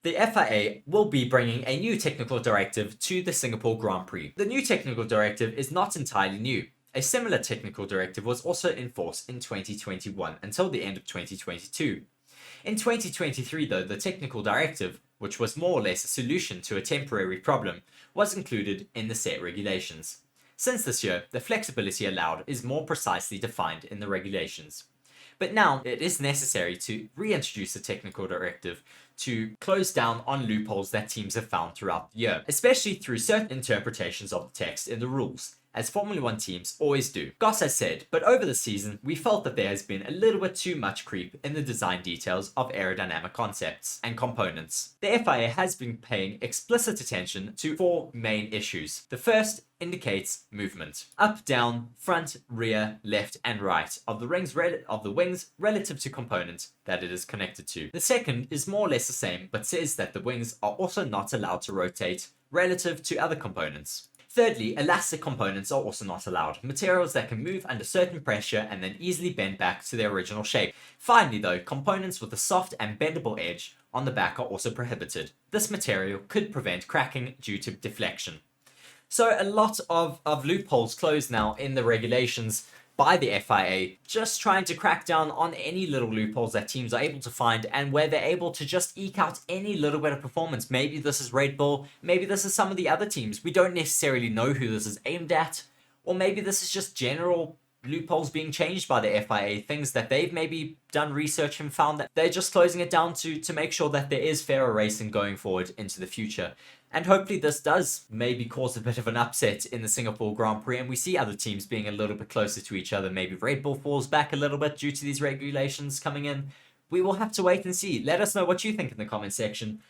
The FIA will be bringing a new technical directive to the Singapore Grand Prix. The new technical directive is not entirely new. A similar technical directive was also in force in 2021 until the end of 2022. In 2023, though, the technical directive, which was more or less a solution to a temporary problem, was included in the set regulations. Since this year, the flexibility allowed is more precisely defined in the regulations. But now it is necessary to reintroduce a technical directive to close down on loopholes that teams have found throughout the year, especially through certain interpretations of the text in the rules, as Formula 1 teams always do. Goss has said, but over the season, we felt that there has been a little bit too much creep in the design details of aerodynamic concepts and components. The FIA has been paying explicit attention to four main issues. The first indicates movement. Up, down, front, rear, left, and right of the wings relative to component that it is connected to. The second is more or less the same, but says that the wings are also not allowed to rotate relative to other components. Thirdly, elastic components are also not allowed, materials that can move under certain pressure and then easily bend back to their original shape. Finally though, components with a soft and bendable edge on the back are also prohibited. This material could prevent cracking due to deflection. So a lot of loopholes closed now in the regulations by the FIA, just trying to crack down on any little loopholes that teams are able to find and where they're able to just eke out any little bit of performance. Maybe this is Red Bull, maybe this is some of the other teams. We don't necessarily know who this is aimed at, or maybe this is just general loopholes being changed by the FIA, things that they've maybe done research and found that they're just closing it down to make sure that there is fairer racing going forward into the future. And hopefully this does maybe cause a bit of an upset in the Singapore Grand Prix and we see other teams being a little bit closer to each other. Maybe Red Bull falls back a little bit due to these regulations coming in. We will have to wait and see. Let us know what you think in the comment section.